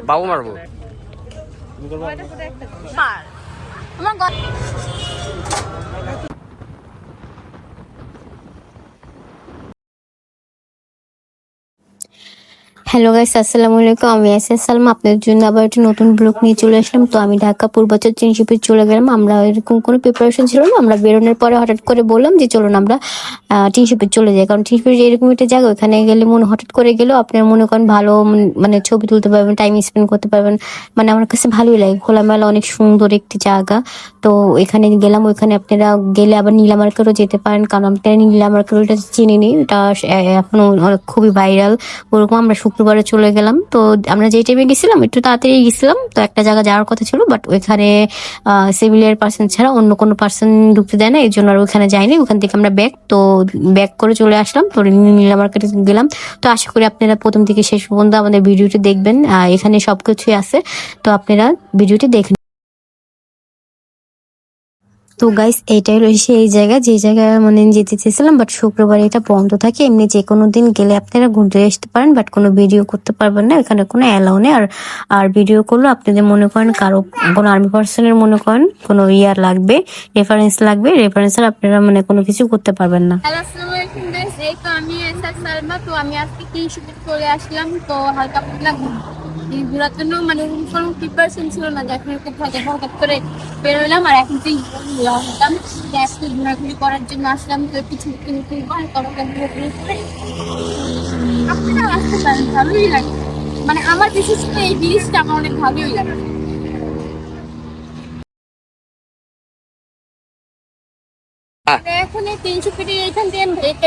বাবু মারবো। Hello guys, আসসালামু আলাইকুম। আমি এসএস সালমা, আপনাদের জন্য আবার একটা নতুন ব্লগ নিয়ে চলে আসলাম। তো আমি ঢাকা পূর্বাচল চিনশিপে চলে গেলাম। আমরা এরকম কোনো প্রিপারেশন ছিল না, আমরা বেরোনোর পরে হঠাৎ করে বললাম যে চলুন আমরা টিনশিপে চলে যাই। কারণ টিনশিপে এরকম একটা জায়গা, ওখানে গেলে হঠাৎ করে গেলেও আপনার মনে করেন ভালো মানে ছবি তুলতে পারবেন, টাইম স্পেন্ড করতে পারবেন। মানে আমার কাছে ভালোই লাগে, খোলামেলা অনেক সুন্দর একটি জায়গা। তো এখানে গেলাম, ওইখানে আপনারা গেলে আবার নীলা মার্কেটও যেতে পারেন, কারণ আপনারা নীলা মার্কেটটা চিনিনি, এটা এখনো খুবই ভাইরাল। ওরকম আমরা শুক্রবারে চলে গেলাম। তো আমরা যে টাইমে গেছিলাম একটু তাড়াতাড়ি গেছিলাম, তো একটা জায়গা যাওয়ার কথা ছিল, বাট ওইখানে সিভিলিয়ার পার্সন ছাড়া অন্য কোনো পার্সন ঢুকতে দেয় না, এই জন্য আর ওইখানে যাইনি। ওখান থেকে আমরা ব্যাক করে চলে আসলাম। তো নীলা মার্কেটে গেলাম। তো আশা করি আপনারা প্রথম থেকে শেষ পর্যন্ত আমাদের ভিডিওটি দেখবেন, এখানে সবকিছুই আছে, তো আপনারা ভিডিওটি দেখেন। তো গাইস, এইটাই হলো সেই জায়গা যে জায়গায় মানে যেতে চেয়েছিলাম, বাট শুক্রবার এটা বন্ধ থাকে। এমনি যে কোনো দিন গেলে আপনারা ঘুরতে আসতে পারেন, বাট কোনো ভিডিও করতে পারবেন না, এখানে কোনো অ্যালাউ নেই। আর ভিডিও করলে আপনাদের মনে করেন কারো কোনো আর্মি পার্সনের মনে করেন কোনো লাগবে, রেফারেন্সের আপনারা মানে কোনো কিছু করতে পারবেন না। হ্যালো, আসসালামু আলাইকুম গাইস। এই তো আমি এসএস সালমা। তো আমি আজকে টিনশিপে চলে আসলাম। তো হালকা পাতলা ঘোরার জন্য মানে কোনো প্রিপারেশন ছিল না, যে এখন কোথাও যাবো, হঠাৎ করে বেরোলাম। আর এখন তুই হতাম আজকে ঘোরাঘুরি করার জন্য আসলাম। তো কিছু আপনারা আসতে পারেন, ভালোই লাগে। মানে আমার বিশেষ করে এই জিনিসটা আমার অনেক ভালোই লাগে। এখন এই 300 ফিটের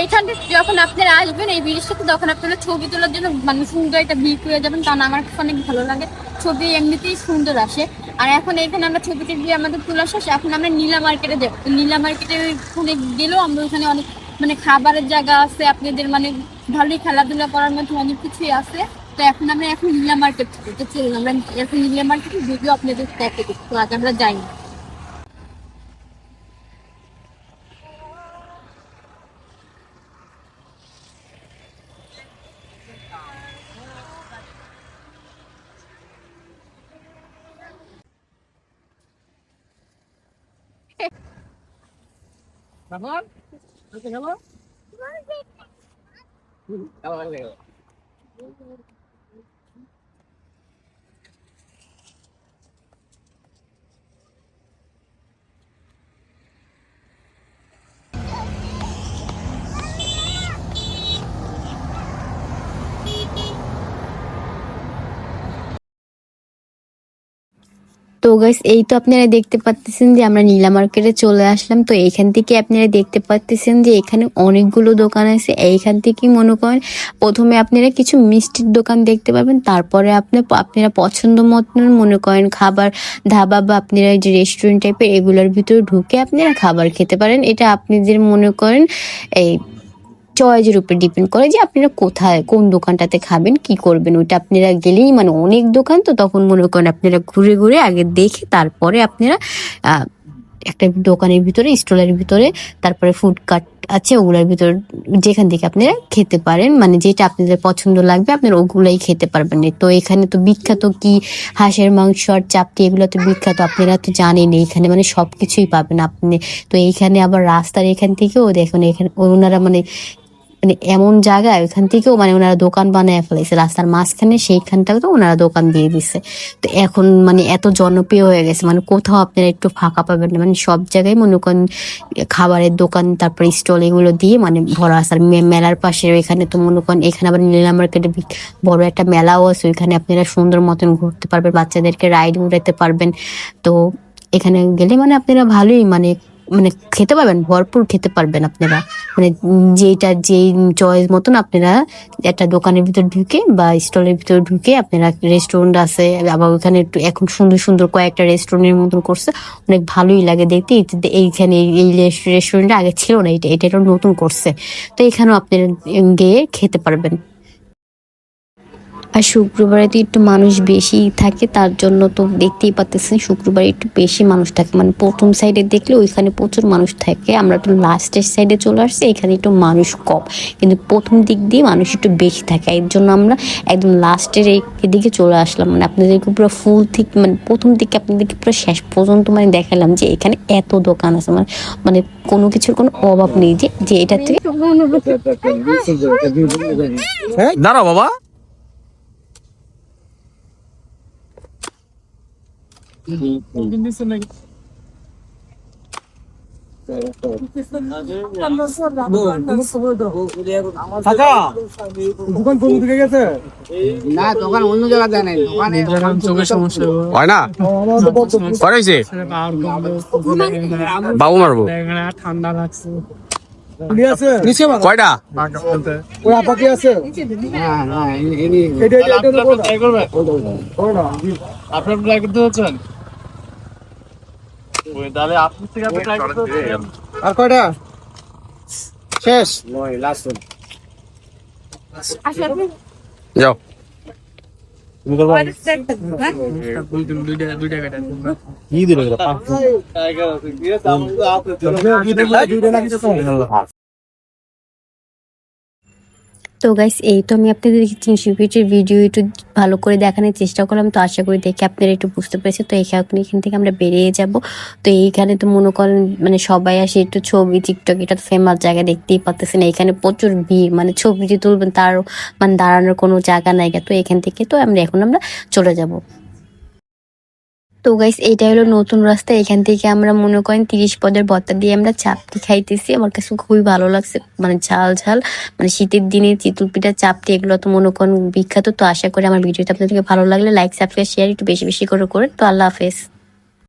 এইখান থেকে যখন আপনারা আসবেন এই ব্রিজটাতে, তখন আপনারা ছবি তোলার জন্য মানে সুন্দর একটা ভিউ পেয়ে যাবেন, কারণ আমার কাছে অনেক ভালো লাগে, ছবি এমনিতেই সুন্দর আসে। আর এখন এখানে আমরা ছবিটি দিয়ে আমাদের তোলা শেষ, এখন আমরা নীলা মার্কেটে যাবো। নীলা মার্কেটে ওখানে গেলেও আমরা ওখানে অনেক মানে খাবারের জায়গা আছে, আপনাদের মানে ভালোই খেলাধুলা করার মধ্যে অনেক কিছুই আছে। তো আমরা এখন নীলা মার্কেট থেকে চলুন আমরা এখন নীলা মার্কেটে ভিডিও আপনাদের দেখে দিই। তো আগে আমরা যাই। তো গাইস, এই তো আপনারা দেখতে পাচ্ছেন যে আমরা নীলা মার্কেটে চলে আসলাম। তো এইখান থেকে আপনারা দেখতে পাচ্ছেন যে এখানে অনেকগুলো দোকান আছে। এইখান থেকে মনে করেন প্রথমে আপনারা কিছু মিষ্টির দোকান দেখতে পাবেন, তারপরে আপনারা পছন্দ মতন মনে করেন খাবার ধাবা বা আপনারা যে রেস্টুরেন্ট টাইপের এগুলোর ভিতরে ঢুকে আপনারা খাবার খেতে পারেন। এটা আপনাদের মনে করেন এই চয়েসের উপর ডিপেন্ড করে যে আপনারা কোথায় কোন দোকানটাতে খাবেন, কি করবেন। ওইটা আপনারা গেলেই মানে অনেক দোকান, তো তখন মনে করেন আপনারা ঘুরে ঘুরে আগে দেখে তারপরে আপনারা একটা দোকানের ভিতরে স্টলের ভিতরে তারপরে ফুড কার্ট আছে, ওগুলোর ভিতর যেখান থেকে আপনারা খেতে পারেন, মানে যেটা আপনাদের পছন্দ লাগবে আপনারা ওগুলাই খেতে পারবেন। তো এখানে তো বিখ্যাত কি হাঁসের মাংস আর চাপটি, এগুলো তো বিখ্যাত, আপনারা তো জানেন। এখানে মানে সবকিছুই পাবেন আপনি। তো এইখানে আবার রাস্তার এখান থেকেও দেখুন, এখানে ওনারা মানে মানে এমন জায়গায় ওইখান থেকেও মানে ওনারা দোকান বানায় ফেলেছে রাস্তার মাঝখানে, সেইখানটাও তো ওনারা দোকান দিয়ে দিচ্ছে। তো এখন মানে এত জনপ্রিয় হয়ে গেছে, মানে কোথাও আপনারা একটু ফাঁকা পাবেন না, মানে সব জায়গায় মনে করেন খাবারের দোকান তারপরে স্টল এগুলো দিয়ে মানে ভরা আছে। আর মেলার পাশে এখানে তো মনে করেন এখানে আবার নীলা মার্কেটে বড় একটা মেলাও আছে, ওইখানে আপনারা সুন্দর মতন ঘুরতে পারবেন, বাচ্চাদেরকে রাইড উঠাতে পারবেন। তো এখানে গেলে মানে আপনারা ভালোই মানে মানে খেতে পারবেন, ভরপুর খেতে পারবেন আপনারা, মানে যেই চয়েস মতন আপনারা একটা দোকানের ভিতর ঢুকে বা স্টলের ভিতর ঢুকে আপনারা রেস্টুরেন্ট আছে, আবার ওখানে একটু এখন সুন্দর সুন্দর কয়েকটা রেস্টুরেন্টের মতন করছে, অনেক ভালোই লাগে দেখতে। এইখানে এই রেস্টুরেন্টটা আগে ছিল না, এটা নতুন করছে। তো এখানেও আপনারা গিয়ে খেতে পারবেন। আর শুক্রবারে তো একটু মানুষ বেশি থাকে, তার জন্য তো দেখতেই পাচ্ছেন শুক্রবারে একটু বেশি মানুষ থাকে। মানে প্রথম সাইডে দেখলে ওইখানে প্রচুর মানুষ থাকে, আমরা একটু লাস্টের সাইডে চলে আসছি, এখানে একটু মানুষ কম, কিন্তু প্রথম দিক দিয়ে মানুষ একটু বেশি থাকে, এর জন্য আমরা একদম লাস্টের এদিকে চলে আসলাম। মানে আপনাদেরকে পুরো ফুল ঠিক মানে প্রথম দিকে আপনাদেরকে পুরো শেষ পর্যন্ত মানে দেখালাম যে এখানে এত দোকান আছে, মানে মানে কোনো কিছুর কোনো অভাব নেই, যে যে এটা থেকে দাঁড়াও বাবা। দোকান কোন দিকে গেছে? না দোকান অন্য জায়গা দেয় নাই, দোকানে চোখের সমস্যা হয় না করাইছে বাবু মারবো ঠান্ডা লাগছে। উনি আছে? কয়টা ওই আপা কি আছে? না না এটা তো কোনা। আপনার ট্রাই করতে হচ্ছেন তাহলে আপনার থেকে আপনি ট্রাই করতে হচ্ছেন। আর কয়টা? শেষ। নয় লাস্ট যাও তো গাইস এই তো আমি আপনাদেরকে 300 ফিটের ভিডিও একটু ভালো করে দেখানোর চেষ্টা করলাম, তো আশা করি দেখে আপনারা একটু বুঝতে পেরেছেন। তো এখান থেকে আমরা বেরিয়ে যাব। তো এইখানে তো মনে করেন মানে সবাই আসে একটু ছবি টিকটক, এটা তো ফেমাস জায়গা, দেখতেই পাচ্ছেন এখানে প্রচুর ভিড়, মানে ছবি যে তুলবেন তার মানে দাঁড়ানোর কোনো জায়গা নাই। তো এখান থেকে তো আমরা চলে যাব। তো গাইস এইটা হলো নতুন রাস্তা, এখান থেকে আমরা মনে করেন 30 পদের ভর্তা দিয়ে আমরা চাপটি খাইতেছি। আমার কাছে খুবই ভালো লাগছে, মানে ঝাল ঝাল, মানে শীতের দিনে চিতল পিঠা চাপটি এগুলো তো মনে করেন বিখ্যাত। তো আশা করি আমার ভিডিওটা আপনাদেরকে ভালো লাগলে লাইক সাবস্ক্রাইব শেয়ার একটু বেশি বেশি করে তো আল্লাহ হাফেজ।